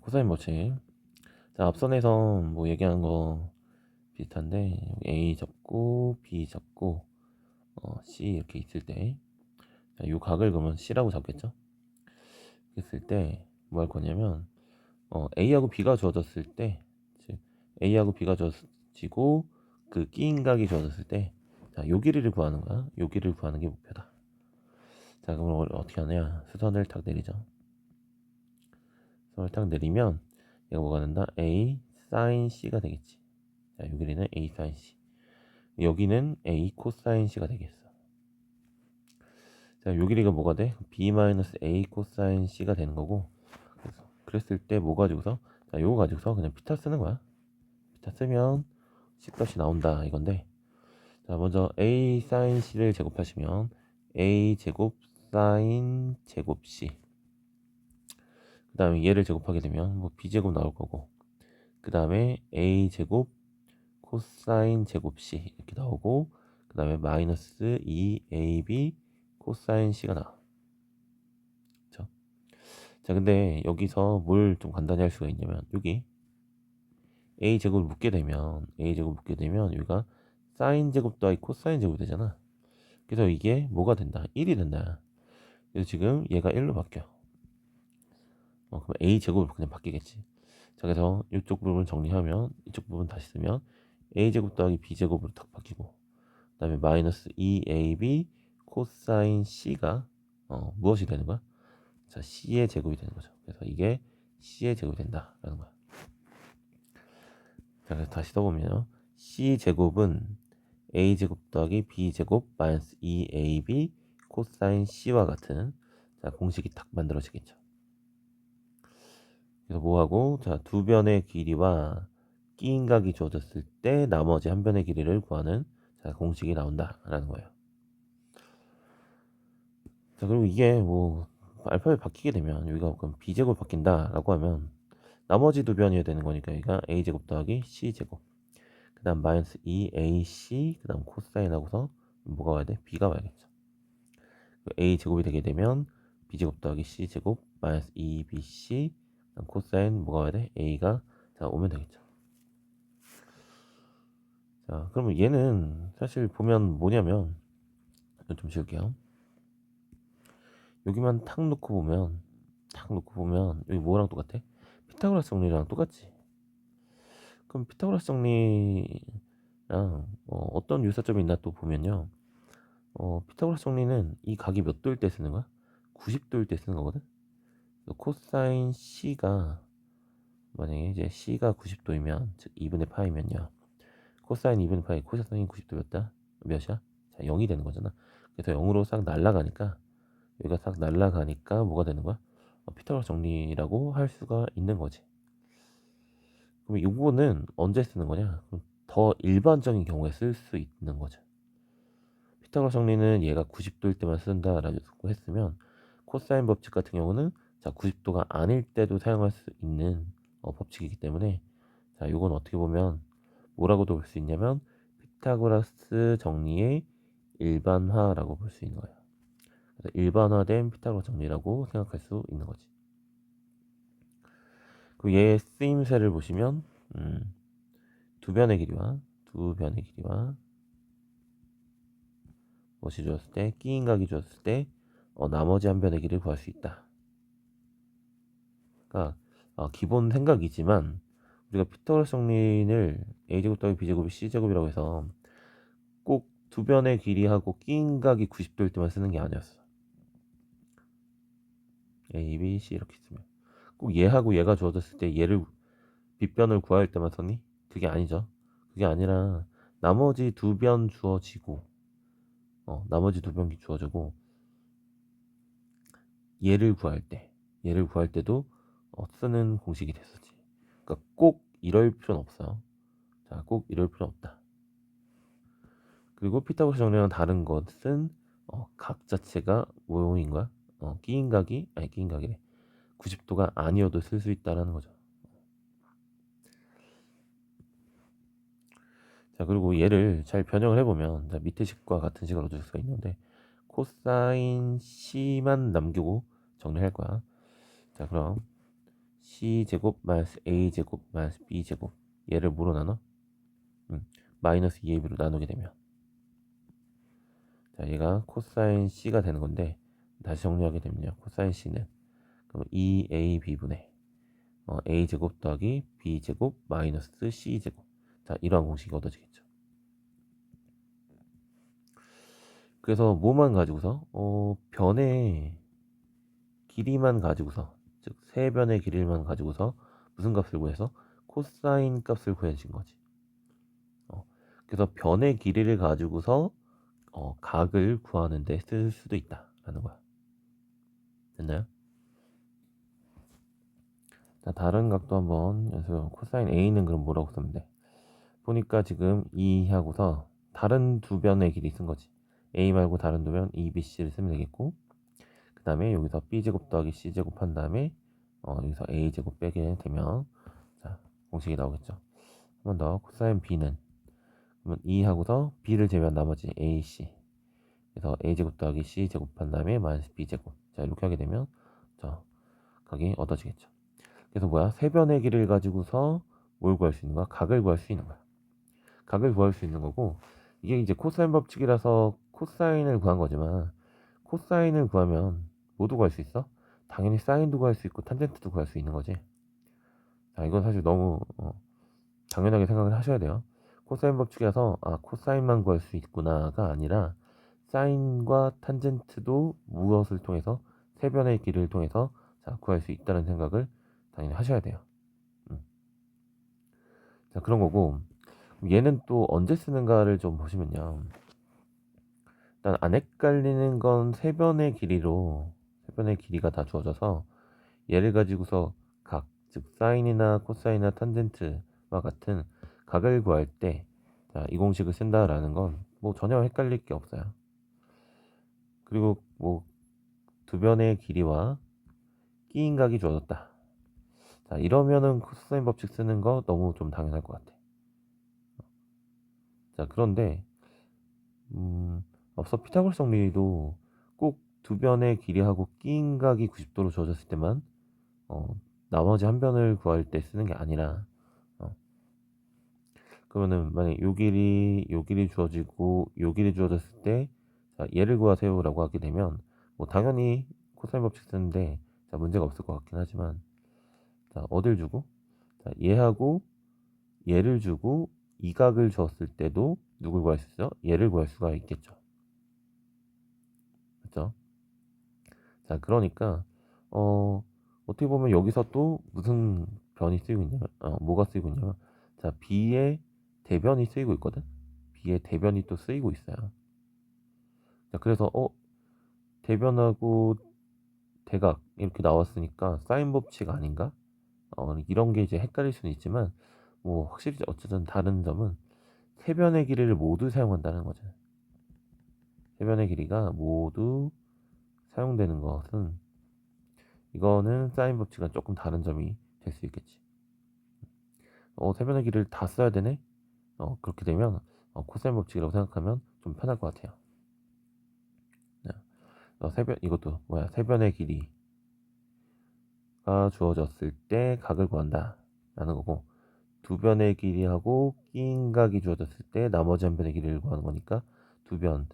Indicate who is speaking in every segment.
Speaker 1: 코사인 법칙. 자, 앞선에서 뭐 얘기한 거 비슷한데 A 접고 B 접고 C 이렇게 있을 때, 자, 요 각을 그러면 C라고 잡겠죠. 했을 때 뭐 할 거냐면 A하고 B가 주어졌을 때, 즉 A하고 B가 주어지고 그 끼인 각이 주어졌을 때, 자, 요 길이를 구하는 거야. 요 길이를 구하는 게 목표다. 자, 그럼 어떻게 하냐? 수선을 탁 내리죠. 수선을 탁 내리면 얘가 뭐가 된다? A sin C가 되겠지. 자, 요 길이는 A sin C. 여기는 A 코사인 C가 되겠어. 자, 요 길이가 뭐가 돼? B-A 코사인 C가 되는 거고, 그랬을 때 뭐 가지고서, 자, 요거 가지고서 그냥 피타 쓰는 거야. 피타 쓰면 C 값이 나온다 이건데, 자, 먼저 A sin C를 제곱하시면 A 제곱 sin 제곱 C, 그 다음에 얘를 제곱하게 되면 뭐 B 제곱 나올 거고, 그 다음에 A 제곱 코사인 제곱 C 이렇게 나오고, 그 다음에 마이너스 2AB 코사인 C가 나와. 그쵸? 자, 근데 여기서 뭘 좀 간단히 할 수가 있냐면, 여기 A제곱을 묶게 되면 여기가 사인 제곱 더하기 코사인 제곱이 되잖아. 그래서 이게 뭐가 된다? 1이 된다. 그래서 지금 얘가 1로 바뀌어. 그럼 A제곱으로 그냥 바뀌겠지. 자, 그래서 이쪽 부분 정리하면, 이쪽 부분 다시 쓰면 A제곱 더하기 B제곱으로 딱 바뀌고, 그 다음에 마이너스 2AB 코사인 C가 무엇이 되는 거야? 자, C의 제곱이 되는 거죠. 그래서 이게 C의 제곱이 된다라는 거야. 자, 그래서 다시 써보면 C제곱은 A제곱 더하기 B제곱 마이너스 2AB 코사인 C와 같은, 자, 공식이 딱 만들어지겠죠. 그래서 뭐하고, 자, 두 변의 길이와 끼인 각이 주어졌을 때 나머지 한 변의 길이를 구하는, 자, 공식이 나온다라는 거예요. 자, 그리고 이게 뭐 알파벳 바뀌게 되면 여기가 그럼 B제곱 바뀐다라고 하면 나머지 두 변이어야 되는 거니까 여기가 A제곱 더하기 C제곱, 그 다음 마이너스 2AC, 그 다음 코사인 하고서 뭐가 와야 돼? B가 와야겠죠. A제곱이 되게 되면 B제곱 더하기 C제곱 마이너스 2BC, 그 다음 코사인 뭐가 와야 돼? A가 자 오면 되겠죠. 자, 그러면 얘는 사실 보면 뭐냐면, 좀 지울게요. 여기만 탁 놓고 보면 여기 뭐랑 똑같아? 피타고라스 정리랑 똑같지. 그럼 피타고라스 정리랑 어떤 유사점이 있나 또 보면요. 피타고라스 정리는 이 각이 몇 도일 때 쓰는 거야? 90도일 때 쓰는 거거든. 코사인 C가, 만약에 이제 C가 90도이면 즉 2분의 파이면요, 코사인 2분의 파이 코사인 90도였다 몇이야? 자, 0이 되는 거잖아. 그래서 0으로 싹 날아가니까, 여기가 싹 날아가니까 뭐가 되는 거야? 피타고라스 정리라고 할 수가 있는 거지. 그럼 이거는 언제 쓰는 거냐? 그럼 더 일반적인 경우에 쓸 수 있는 거죠. 피타고라스 정리는 얘가 90도일 때만 쓴다라고 했으면, 코사인 법칙 같은 경우는 자 90도가 아닐 때도 사용할 수 있는 법칙이기 때문에, 자 이건 어떻게 보면 뭐라고도 볼 수 있냐면 피타고라스 정리의 일반화라고 볼 수 있는 거예요. 그래서 일반화된 피타고라스 정리라고 생각할 수 있는 거지. 그 얘의 쓰임새를 보시면 두 변의 길이와 무엇이 주었을 때, 끼인 각이 주었을 때 나머지 한 변의 길이를 구할 수 있다. 그러니까 기본 생각이지만, 우리가 피타고라스 정리를 a제곱 더하기 b제곱이 c제곱이라고 해서 꼭 두 변의 길이하고 끼인 각이 90도일 때만 쓰는 게 아니었어. a, b, c 이렇게 쓰면 꼭 얘하고 얘가 주어졌을 때 얘를 빗변을 구할 때만 썼니? 그게 아니죠. 그게 아니라 나머지 두 변 주어지고, 나머지 두 변이 주어지고, 얘를 구할 때도 쓰는 공식이 됐었지. 그러니까 꼭 이럴 필요는 없어요. 자, 꼭 이럴 필요는 없다. 그리고 피타고라스 정리랑 다른 것은 각 자체가 뭐인 거야? 끼인 각이, 아니 끼인 각이래, 90도가 아니어도 쓸 수 있다라는 거죠. 자, 그리고 얘를 잘 변형을 해보면, 자, 밑에 식과 같은 식으로 얻을 수가 있는데, 코사인 C만 남기고 정리할 거야. 자, 그럼 c제곱 마이너스 a제곱 마이너스 b제곱, 얘를 뭐로 나눠? 마이너스 2의 b로 나누게 되면, 자, 얘가 코사인 c가 되는 건데, 다시 정리하게 되면요, 코사인 c는 그럼 2ab분의 a제곱 더하기 b제곱 마이너스 c제곱, 자, 이러한 공식이 얻어지겠죠. 그래서 뭐만 가지고서 변의 길이만 가지고서, 즉 세변의 길이만 가지고서 무슨 값을 구해서 코사인 값을 구해진 거지. 그래서 변의 길이를 가지고서 각을 구하는데 쓸 수도 있다라는 거야. 됐나요? 자, 다른 각도 한번 연습. 코사인 a는 그럼 뭐라고 쓰면 돼? 보니까 지금 2 하고서 다른 두 변의 길이 쓴 거지. a 말고 다른 두 변 e, b, c를 쓰면 되겠고, 그 다음에 여기서 b제곱 더하기 c제곱 한 다음에 여기서 a제곱 빼게 되면, 자, 공식이 나오겠죠. 한 번 더. 코사인 b는 그러면 2 하고서 b를 제외한 나머지 a, c, 그래서 a제곱 더하기 c제곱 한 다음에 마이너스 b제곱, 자, 이렇게 하게 되면 자, 각이 얻어지겠죠. 그래서 뭐야? 세변의 길이를 가지고서 뭘 구할 수 있는 거야? 각을 구할 수 있는 거야. 각을 구할 수 있는 거고, 이게 이제 코사인 법칙이라서 코사인을 구한 거지만, 코사인을 구하면 모두 구할 수 있어? 당연히 사인도 구할 수 있고 탄젠트도 구할 수 있는 거지. 자, 이건 사실 너무 당연하게 생각을 하셔야 돼요. 코사인 법칙이라서 코사인만 구할 수 있구나가 아니라, 사인과 탄젠트도 무엇을 통해서, 세변의 길이를 통해서 자, 구할 수 있다는 생각을 당연히 하셔야 돼요. 자, 그런 거고, 얘는 또 언제 쓰는가를 좀 보시면요, 일단 안 헷갈리는 건 세변의 길이가 다 주어져서, 얘를 가지고서 각, 즉 사인이나 코사인이나 탄젠트와 같은 각을 구할 때, 자, 이 공식을 쓴다라는 건 뭐 전혀 헷갈릴 게 없어요. 그리고 뭐 두 변의 길이와 끼인 각이 주어졌다. 자, 이러면은 코사인 법칙 쓰는 거 너무 좀 당연할 것 같아. 자, 그런데 앞서 피타고라스 정리도 꼭 두 변의 길이하고 끼인 각이 90도로 주어졌을 때만 나머지 한 변을 구할 때 쓰는 게 아니라, 그러면은 만약 요 길이 주어지고 요 길이 주어졌을 때, 자, 얘를 구하세요라고 하게 되면 뭐 당연히 코사인 법칙 쓰는데 자, 문제가 없을 것 같긴 하지만, 자, 어딜 주고, 자, 얘하고 얘를 주고 이 각을 주었을 때도 누굴 구할 수 있어? 얘를 구할 수가 있겠죠. 그렇죠? 자, 그러니까 어떻게 보면 여기서 또 무슨 변이 쓰이고 있냐면, 뭐가 쓰이고 있냐면, 자, b의 대변이 쓰이고 있거든. b의 대변이 또 쓰이고 있어요. 자, 그래서 대변하고 대각 이렇게 나왔으니까 사인 법칙 아닌가? 이런 게 이제 헷갈릴 수는 있지만, 뭐 확실히 어쨌든 다른 점은 세변의 길이를 모두 사용한다는 거죠. 세변의 길이가 모두 사용되는 것은, 이거는 사인 법칙과 조금 다른 점이 될 수 있겠지. 세변의 길이를 다 써야 되네? 그렇게 되면 코사인 법칙이라고 생각하면 좀 편할 것 같아요. 네. 이것도 뭐야? 세변의 길이가 주어졌을 때 각을 구한다 라는 거고, 두 변의 길이하고 끼인 각이 주어졌을 때 나머지 한 변의 길이를 구하는 거니까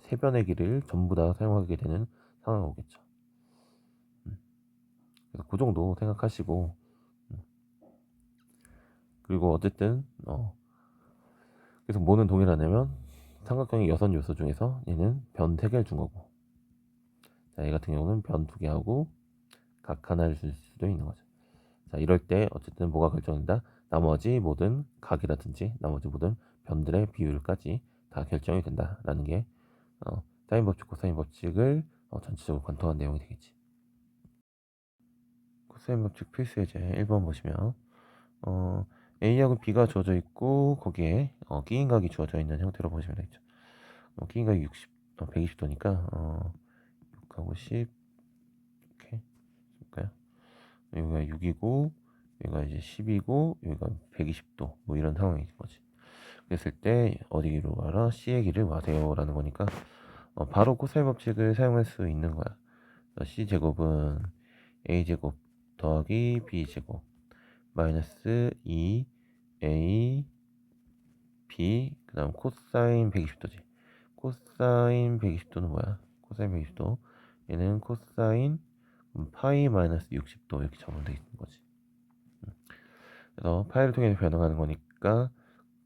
Speaker 1: 세 변의 길이를 전부 다 사용하게 되는 상황이 오겠죠. 그래서 그 정도 생각하시고, 그리고 어쨌든 그래서 뭐는 동일하냐면, 삼각형의 6요소 중에서 얘는 변 3개를 준 거고, 자, 얘 같은 경우는 변 2개하고 각 하나를 줄 수도 있는 거죠. 자, 이럴 때 어쨌든 뭐가 결정된다? 나머지 모든 각이라든지 나머지 모든 변들의 비율까지 다 결정이 된다라는 게 사인 법칙, 코사인 법칙을 전체적으로 관통한 내용이 되겠지. 코사인 법칙 필수 예제 1번 보시면 A하고 B가 주어져 있고 거기에 끼인 각이 주어져 있는 형태로 보시면 되겠죠. 끼인 각이 120도니까 6하고 10 이렇게 볼까요? 여기가 6이고 여기가 이제 10이고 여기가 120도 뭐 이런 상황인 거지. 그랬을 때 어디로 가라? C의 길을 구하세요 라는 거니까 바로 코사인 법칙을 사용할 수 있는 거야. C제곱은 A제곱 더하기 B제곱, 마이너스 2a b 그 다음 코사인 120도지. 코사인 120도는 뭐야? 코사인 120도 얘는 코사인 파이 마이너스 60도 이렇게 적으면 되는 거지. 그래서 파이를 통해서 변화하는 거니까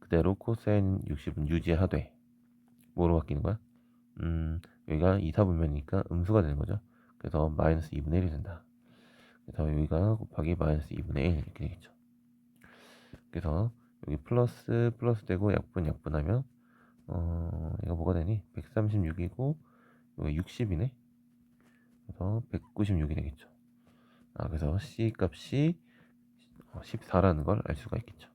Speaker 1: 그대로 코사인 60은 유지하되 뭐로 바뀌는 거야? 여기가 2사분면이니까 음수가 되는 거죠. 그래서 마이너스 2분의 1이 된다. 그래서 여기가 곱하기 마이너스 2분의 1 이렇게 되겠죠. 그래서 여기 플러스 되고 약분하면 얘가 뭐가 되니? 136이고 여기 60이네. 그래서 196이 되겠죠. 그래서 C 값이 14라는 걸 알 수가 있겠죠.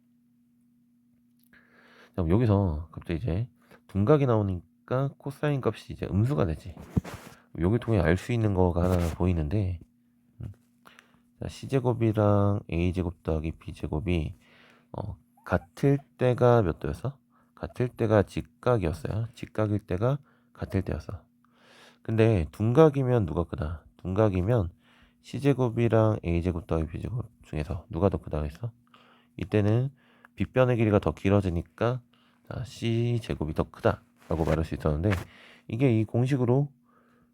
Speaker 1: 그럼 여기서 갑자기 이제 둔각이 나오니까 코사인 값이 이제 음수가 되지. 여기 통해 알 수 있는 거가 하나 보이는데 C제곱이랑 A제곱 더하기 B제곱이 같을 때가 몇 도였어? 같을 때가 직각이었어요. 직각일 때가 같을 때였어. 근데 둔각이면 누가 크다? 둔각이면 C제곱이랑 A제곱 더하기 B제곱 중에서 누가 더 크다고 했어? 이때는 빗변의 길이가 더 길어지니까 C제곱이 더 크다 라고 말할 수 있었는데 이게 이 공식으로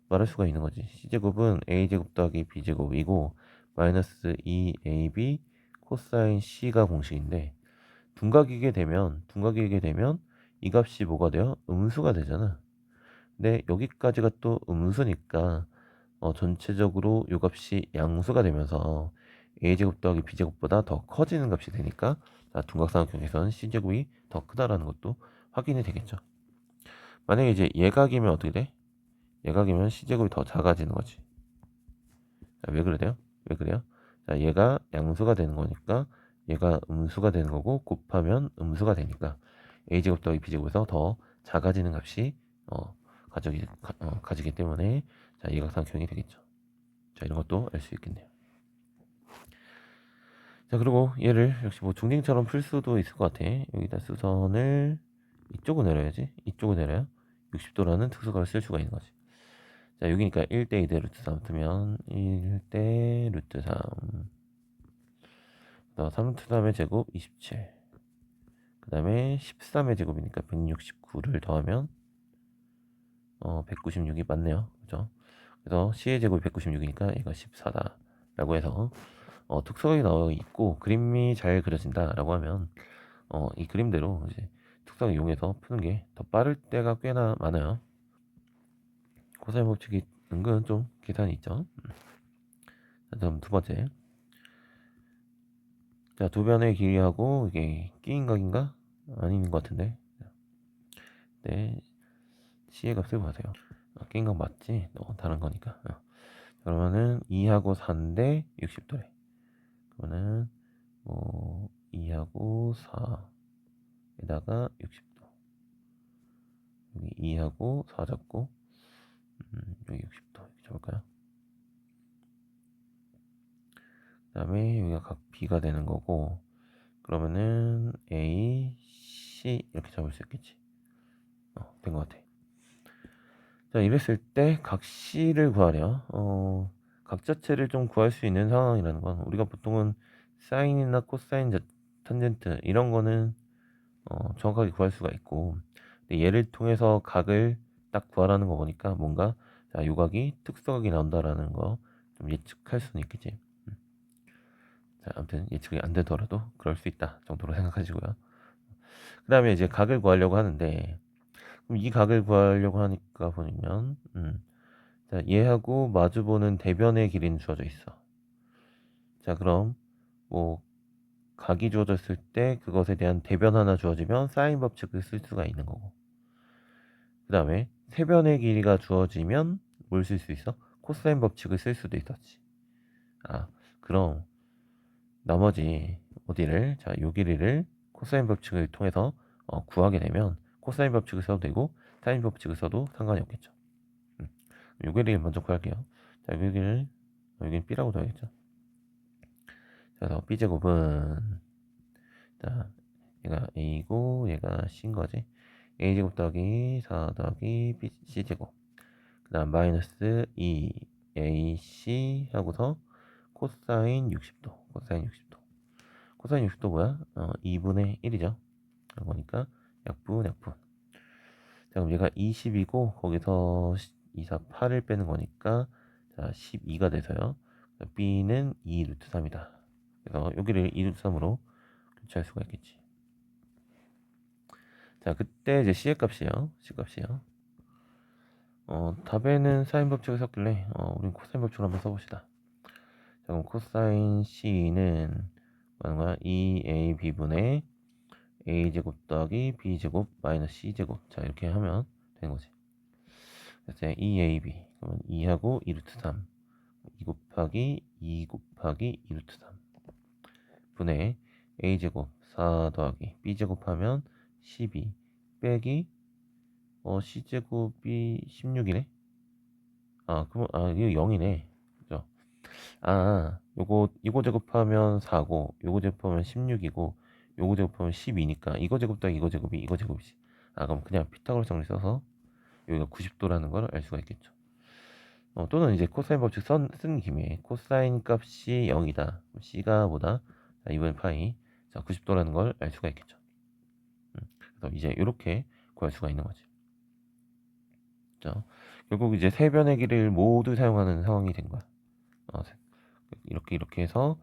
Speaker 1: 말할 수가 있는 거지. C제곱은 A제곱 더하기 B제곱이고 마이너스 2AB 코사인 C가 공식인데 둔각이게 되면 이 값이 뭐가 돼요? 음수가 되잖아. 근데 여기까지가 또 음수니까 전체적으로 이 값이 양수가 되면서 A제곱 더하기 B제곱보다 더 커지는 값이 되니까 둔각삼각형에서는 C제곱이 더 크다라는 것도 확인이 되겠죠. 만약에 이제 예각이면 어떻게 돼? 예각이면 C제곱이 더 작아지는 거지. 왜 그래요? 왜 그래요? 얘가 양수가 되는 거니까 얘가 음수가 되는 거고 곱하면 음수가 되니까 A제곱 더하기 B제곱에서 더 작아지는 값이 가지기 때문에 예각삼각형이 되겠죠. 이런 것도 알 수 있겠네요. 그리고 얘를 역시 뭐 중딩처럼 풀 수도 있을 것 같아. 여기다 수선을 이쪽으로 내려야지. 이쪽으로 내려야 60도라는 특수각을 쓸 수가 있는 거지. 여기니까 1대 2대 루트 3 두면 1대 루트 3 3루트 3의 제곱 27 그 다음에 13의 제곱이니까 169를 더하면 196이 맞네요. 그죠? 그래서 C의 제곱이 196이니까 얘가 14다 라고 해서 특수각이 나와 있고 그림이 잘 그려진다 라고 하면 이 그림대로 이제 특수각을 이용해서 푸는 게 더 빠를 때가 꽤나 많아요. 코사인 법칙이 은근 좀 계산이 있죠. 다음 두 번째. 두 변의 길이하고 이게 끼인 각인가? 아닌 것 같은데. 네, C의 값을 구하세요. 끼인 각 맞지? 다른 거니까. 그러면은 2하고 4인데 60도래. 그러면은 2하고 4에다가 60도. 여기 2하고 4 잡고 여기 60도 이렇게 잡을까요? 그 다음에 여기가 각 B가 되는 거고 그러면은 A, C 이렇게 잡을 수 있겠지. 된 것 같아. 이랬을 때 각 C를 구하려 각 자체를 좀 구할 수 있는 상황이라는 건 우리가 보통은 사인이나 코사인, 탄젠트 이런 거는 정확하게 구할 수가 있고 근데 얘를 통해서 각을 딱 구하라는 거 보니까 뭔가 요각이 특수각이 나온다라는 거 좀 예측할 수는 있겠지. 아무튼 예측이 안 되더라도 그럴 수 있다 정도로 생각하시고요. 그 다음에 이제 각을 구하려고 하는데 그럼 이 각을 구하려고 하니까 보면 얘하고 마주보는 대변의 길이는 주어져 있어. 그럼 뭐 각이 주어졌을 때 그것에 대한 대변 하나 주어지면 사인 법칙을 쓸 수가 있는 거고 그 다음에 세변의 길이가 주어지면 뭘 쓸 수 있어? 코사인 법칙을 쓸 수도 있었지. 그럼 나머지 어디를 요 길이를 코사인 법칙을 통해서 구하게 되면 코사인 법칙을 써도 되고 사인 법칙을 써도 상관이 없겠죠. 요 길이를 먼저 구할게요. 요 길이를 여기는 B라고 둬야겠죠. 그래서 B제곱은 얘가 A고 얘가 C인 거지. A제곱 더하기 4 더하기 C제곱 그 다음 마이너스 2AC 하고서 코사인 60도 코사인 60도 뭐야? 2분의 1이죠. 그러니까 약분. 자, 그럼 얘가 20이고 거기서 2, 4, 8을 빼는 거니까 자 12가 돼서요. B는 2 루트 3이다. 그래서 여기를 2 루트 3으로 교체할 수가 있겠지. 자, 그때 이제 C의 값이요. C 값이요. 답에는 사인 법칙을 썼길래 우린 코사인 법칙을 한번 써봅시다. 자, 그럼 코사인 C는 뭐 하는 거야? 2AB분의 A제곱 더하기 B제곱 마이너스 C제곱. 자, 이렇게 하면 되는 거지. 그래서 2AB 그러면 2하고 2 루트 3 2 곱하기 2 곱하기 2 루트 3 분의 A제곱 4 더하기 B제곱 하면 12 빼기 C제곱이 16이네. 그럼 이거 0이네. 그죠? 이거 제곱하면 4고 요거 제곱하면 16이고 요거 제곱하면 12니까 이거 제곱 더하기 이거 제곱이 이거 제곱이지. 그럼 그냥 피타고라스 정리 써서 여기가 90도라는 걸 알 수가 있겠죠. 또는 이제 코사인 법칙 쓴 김에 코사인 값이 0이다. C가 뭐다? 자, 2분의 파이. 자, 90도라는 걸 알 수가 있겠죠. 그래서 이제 이렇게 구할 수가 있는 거지. 자, 결국 이제 세 변의 길을 모두 사용하는 상황이 된 거야. 이렇게 해서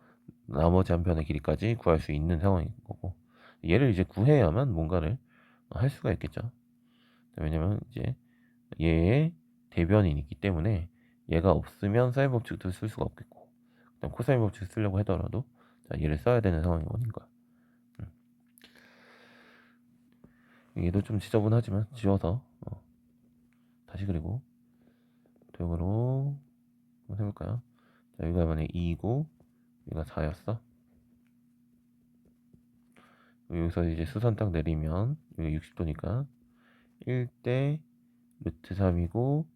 Speaker 1: 나머지 한 변의 길이까지 구할 수 있는 상황인 거고, 얘를 이제 구해야만 뭔가를 할 수가 있겠죠. 왜냐면 이제 얘의 대변인이 있기 때문에 얘가 없으면 사인 법칙도 쓸 수가 없겠고, 그다음 코사인 법칙 쓰려고 하더라도 자, 얘를 써야 되는 상황이 오는 거야. 얘도 좀 지저분하지만 지워서 다시 그리고 도형으로 한번 해볼까요? 자, 여기가 만약에 2이고 여기가 4였어. 여기서 이제 수선 딱 내리면 여기 60도니까 1대 루트 3이고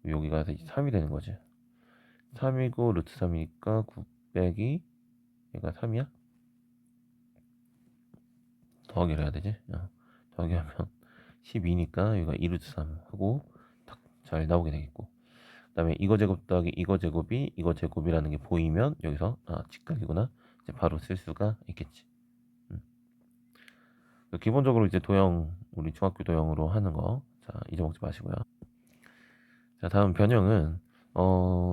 Speaker 1: 여기가 3이 되는 거지. 3이고 루트 3이니까 9 빼기 얘가 3이야? 더하기를 해야 되지? 더하기 하면 12니까 여기가 2 루트 3 하고 딱 잘 나오게 되겠고, 그 다음에 이거 제곱 더하기 이거 제곱이 이거 제곱이라는 게 보이면 여기서 직각이구나 이제 바로 쓸 수가 있겠지. 기본적으로 이제 도형 우리 중학교 도형으로 하는 거 자 잊어먹지 마시고요. 자, 다음 변형은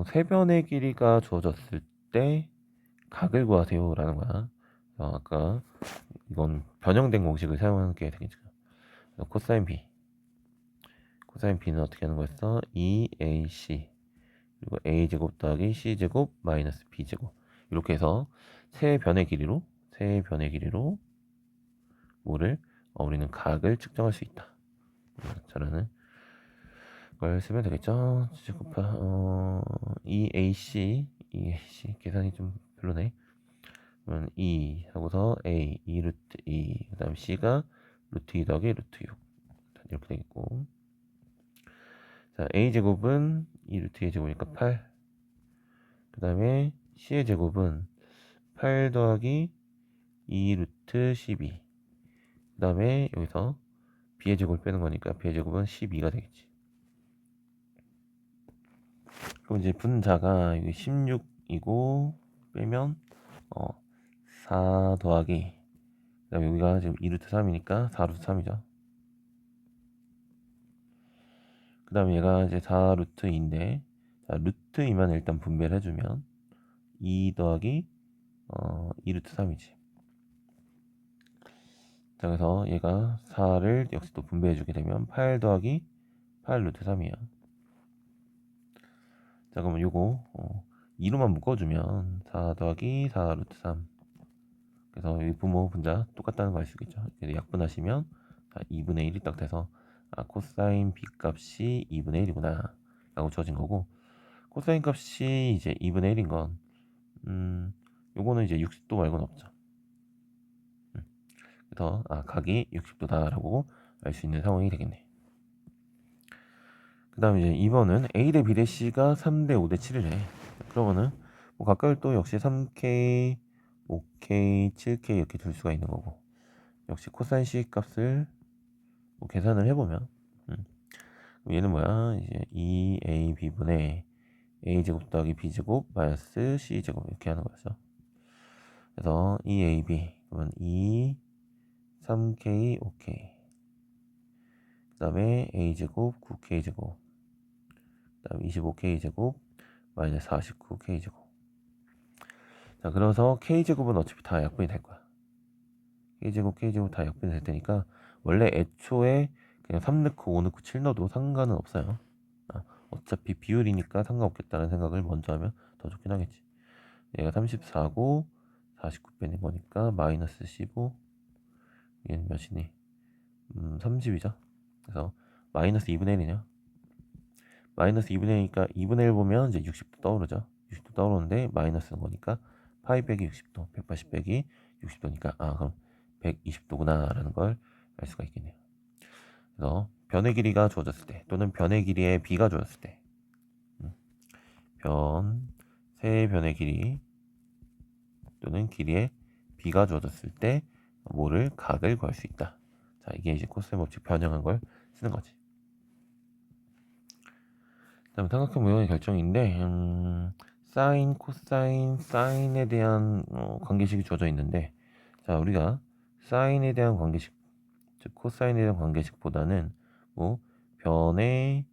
Speaker 1: 세 변의 길이가 주어졌을 때 각을 구하세요 라는 거야. 아까 이건 변형된 공식을 사용하게 되겠죠. 코사인 B는 어떻게 하는 거였어? 2AC 그리고 A제곱 더하기 C제곱 마이너스 B제곱, 이렇게 해서 세 변의 길이로 뭐를 우리는 각을 측정할 수 있다. 자라는 걸 쓰면 되겠죠. 곱하 2AC 계산이 좀 별로네. 그러면 2 하고서 A 2 루트 2 그 다음 C가 루트 2 더하기 루트 6 이렇게 되겠고, 자 A제곱은 2 루트 2 제곱이니까 8, 그 다음에 C의 제곱은 8 더하기 2 루트 12, 그 다음에 여기서 B의 제곱을 빼는 거니까 B의 제곱은 12가 되겠지. 그럼 이제 분자가 16이고 빼면 4 더하기 그 다음에 여기가 지금 2루트 3이니까 4루트 3이죠. 그 다음에 얘가 이제 4루트 2인데 자, 루트 2만 일단 분배를 해주면 2 더하기 2루트 3이지. 자, 그래서 얘가 4를 역시 또 분배해주게 되면 8 더하기 8 루트 3이야. 자, 그러면 요거 2로만 묶어주면 4 더하기 4 루트 3. 그래서 여기 부모 분자 똑같다는 거 알 수 있겠죠. 약분하시면 2분의 1이 딱 돼서 코사인 B 값이 2분의 1이구나 라고 주어진 거고, 코사인 값이 이제 2분의 1인 건 요거는 이제 60도 말고는 없죠. 그래서 각이 60도다 라고 알 수 있는 상황이 되겠네. 그 다음 이제 2번은 A 대 B 대 C가 3대 5대 7이래. 그러면은 뭐 각각을 또 역시 3K, 5K, 7K 이렇게 둘 수가 있는 거고, 역시 코사인 C 값을 뭐 계산을 해보면 얘는 뭐야? 이제 2AB분의 A제곱 더하기 B제곱 마이너스 C제곱 이렇게 하는 거죠. 그래서 2ab 그러면 2 3k 5k 그 다음에 a제곱 9k제곱 그 다음에 25k제곱 마이너스 49k제곱. 자, 그래서 k제곱은 어차피 다 약분이 될 거야. k제곱 다 약분이 될 테니까 원래 애초에 그냥 3 넣고 5 넣고 7 넣어도 상관은 없어요. 어차피 비율이니까 상관없겠다는 생각을 먼저 하면 더 좋긴 하겠지. 얘가 34고 49 빼는 거니까 마이너스 15. 얘는 몇이니? 30이죠. 그래서 마이너스 2분의 1이냐? 마이너스 2분의 1이니까 2분의 1 보면 이제 60도 떠오르죠. 60도 떠오르는데 마이너스는 거니까 파이 빼기 60도, 180 빼기 60도니까 그럼 120도구나 라는 걸 알 수가 있겠네요. 그래서 변의 길이가 주어졌을 때 또는 변의 길이의 b가 주어졌을 때 세 변의 길이 또는 길이의 b가 주어졌을 때 뭐를 각을 구할 수 있다. 자, 이게 이제 코사인 법칙 변형한 걸 쓰는 거지. 다음 삼각형 모형의 결정인데 사인, 코사인, 사인에 대한 관계식이 주어져 있는데 자, 우리가 사인에 대한 관계식, 즉 코사인에 대한 관계식보다는 뭐 변의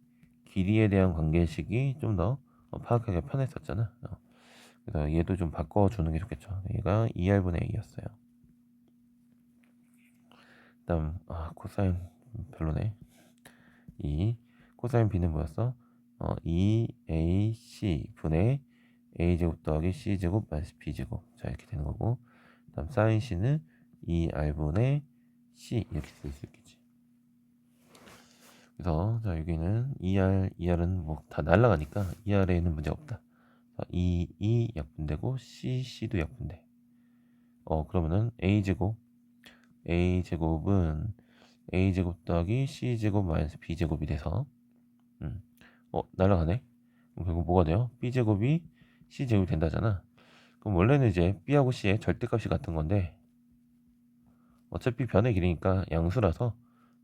Speaker 1: 길이에 대한 관계식이 좀 더 파악하기가 편했었잖아. 그래서 얘도 좀 바꿔주는 게 좋겠죠. 얘가 2r분의 a였어요. 다음 코사인 별로네. 이 코사인 b는 뭐였어? 2ac 분의 a제곱 더하기 c제곱 마이너스 b제곱. 자, 이렇게 되는 거고, 다음 사인 c는 2r분의 c 이렇게 쓸 수 있겠지. 그래서 자, 여기는 2r은 뭐 다 날라가니까 2r에는 문제 없다. 2 약분되고 c도 약분돼. 그러면은 a제곱은 a제곱 더하기 c제곱 마이너스 b제곱이 돼서 날라가네. 그럼 결국 뭐가 돼요? b제곱이 c제곱이 된다잖아. 그럼 원래는 이제 b하고 c의 절대값이 같은 건데 어차피 변의 길이니까 양수라서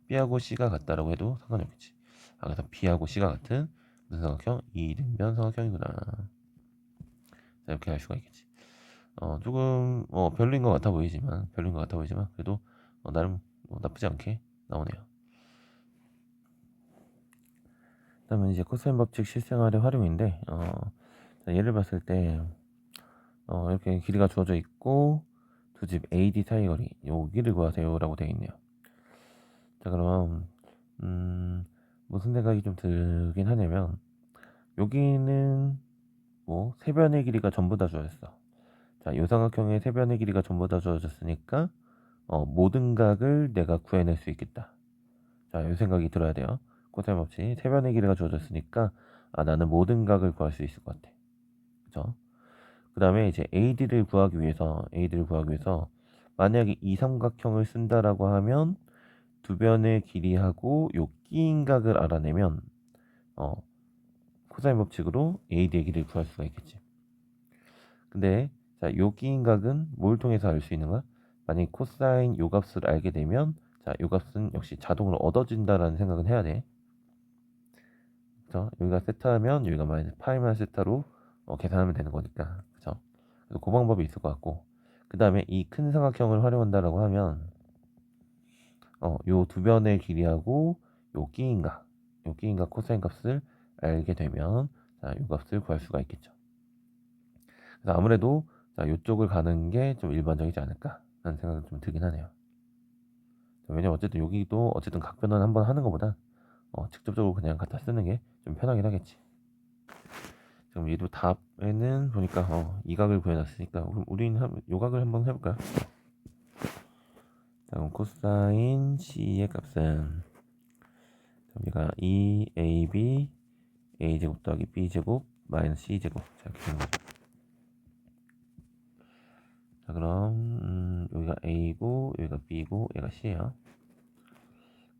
Speaker 1: b하고 c가 같다라고 해도 상관이 없겠지. 그래서 b하고 c가 같은 무슨 삼각형? 이등변 삼각형이구나. 자, 이렇게 알 수가 있겠지. 조금 별로인 것 같아 보이지만 그래도 나름 나쁘지 않게 나오네요. 그다음에 이제 코사인 법칙 실생활의 활용인데 자, 예를 봤을 때 이렇게 길이가 주어져 있고 두 집 AD 사이 거리 여기를 구하세요라고 되어 있네요. 자, 그럼 무슨 생각이 좀 들긴 하냐면 여기는 뭐 세변의 길이가 전부 다 주어졌어. 자, 요 삼각형의 세변의 길이가 전부 다 주어졌으니까 모든 각을 내가 구해낼 수 있겠다. 자, 요 생각이 들어야 돼요. 코사인 법칙 세변의 길이가 주어졌으니까 나는 모든 각을 구할 수 있을 것 같아. 그죠? 그 다음에 이제 AD를 구하기 위해서 만약에 이 삼각형을 쓴다라고 하면 두 변의 길이하고 요 끼인 각을 알아내면 코사인 법칙으로 AD의 길이를 구할 수가 있겠지. 근데 자, 요 끼인 각은 뭘 통해서 알 수 있는 거야? 만약에 코사인 요 값을 알게 되면 자, 요 값은 역시 자동으로 얻어진다라는 생각은 해야 돼. 그죠? 여기가 세타하면 여기가 마이너스 파이만 세타로 계산하면 되는 거니까. 그죠? 그래서 그 방법이 있을 것 같고, 그 다음에 이 큰 삼각형을 활용한다라고 하면 요 두 변의 길이하고 요 끼인각 코사인 값을 알게 되면 자, 요 값을 구할 수가 있겠죠. 그래서 아무래도 자, 요쪽을 가는 게 좀 일반적이지 않을까 라는 생각이 좀 들긴 하네요. 왜냐면 어쨌든 여기도 어쨌든 각변환 한번 하는 것보다 직접적으로 그냥 갖다 쓰는 게 좀 편하긴 하겠지. 지금 얘도 답에는 보니까 이 각을 구해놨으니까 그럼 우리는 요 각을 한번 해볼까요? 자, 그럼 코사인 C의 값은 여기가 2AB A제곱 더하기 B제곱 마이너스 C제곱. 자, 이렇게 되는 거죠. 자, 그럼 여기가 A고 여기가 B고 얘가 C예요.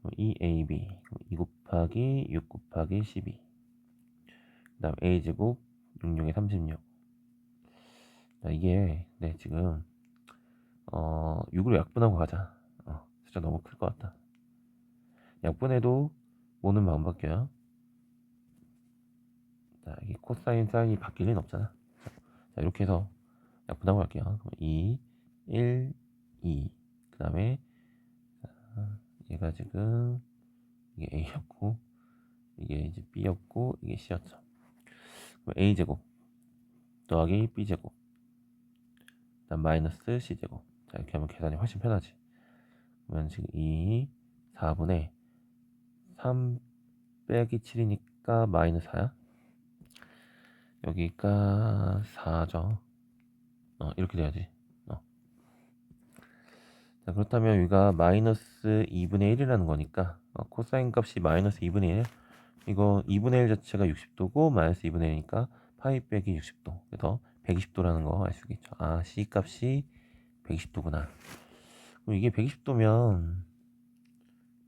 Speaker 1: 2AB 2 곱하기 6 곱하기 12. 그 다음 A제곱 66에 36. 자, 이게 지금 6으로 약분하고 가자. 숫자 너무 클 것 같다. 약분해도 오는 방법밖에요. 자, 이게 코사인 사인이 바뀔 리는 없잖아. 자, 이렇게 해서 약분하고 갈게요. 그럼 2 1, 2. 그 다음에 얘가 지금 이게 A였고 이게 이제 B였고 이게 C였죠. 그럼 A제곱 더하기 B제곱 그다음 마이너스 C제곱. 자, 이렇게 하면 계산이 훨씬 편하지. 그러면 지금 2 4분의 3 빼기 7이니까 마이너스 4야. 여기가 4죠. 이렇게 돼야지. 자, 그렇다면 여기가 마이너스 2분의 1이라는 거니까 코사인 값이 마이너스 2분의 1. 이거 2분의 1 자체가 60도고 마이너스 2분의 1이니까 파이 빼기 60도. 그래서 120도라는 거 알 수 있겠죠. 아, C 값이 120도구나. 그럼 이게 120도면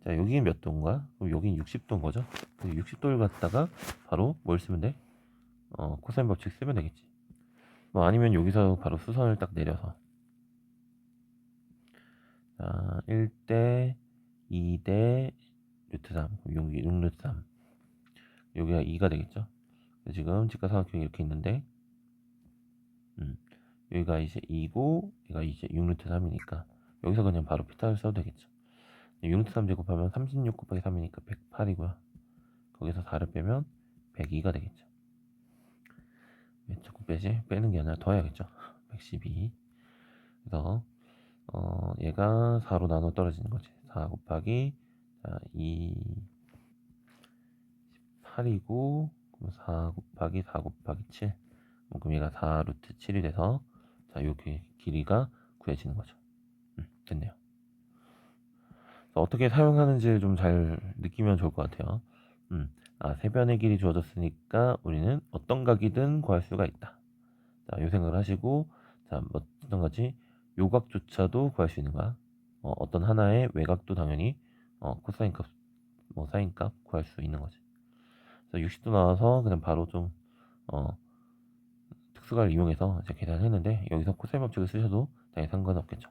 Speaker 1: 자, 여기는 몇 도인가? 그럼 여긴 60도인 거죠? 60도를 갖다가 바로 뭘 쓰면 돼? 코사인 법칙 쓰면 되겠지. 뭐 아니면 여기서 바로 수선을 딱 내려서 자, 1대 2대 루트 3 여기 6루트 3 여기가 2가 되겠죠. 지금 직각삼각형이 이렇게 있는데 여기가 이제 2고 여기가 이제 6루트 3이니까 여기서 그냥 바로 피타를 써도 되겠죠. 6루트 3 제곱하면 36 곱하기 3이니까 108이고요. 거기서 4를 빼면 102가 되겠죠. 왜 자꾸 빼지? 빼는 게 아니라 더해야겠죠. 112. 그래서 얘가 4로 나눠 떨어지는 거지. 4 곱하기 2 8이고 4 곱하기 4 곱하기 7 그럼 얘가 4 루트 7이 돼서 자 이렇게 길이가 구해지는 거죠. 됐네요. 어떻게 사용하는지 좀 잘 느끼면 좋을 것 같아요. 세변의 길이 주어졌으니까 우리는 어떤 각이든 구할 수가 있다. 자, 요 생각을 하시고 자, 어떤 거지? 요각조차도 구할 수 있는 거야. 어떤 하나의 외곽도 당연히 코사인 값, 뭐 사인 값 구할 수 있는 거지. 그래서 60도 나와서 그냥 바로 좀 특수가를 이용해서 이제 계산을 했는데 여기서 코사인 법칙을 쓰셔도 당연히 상관없겠죠.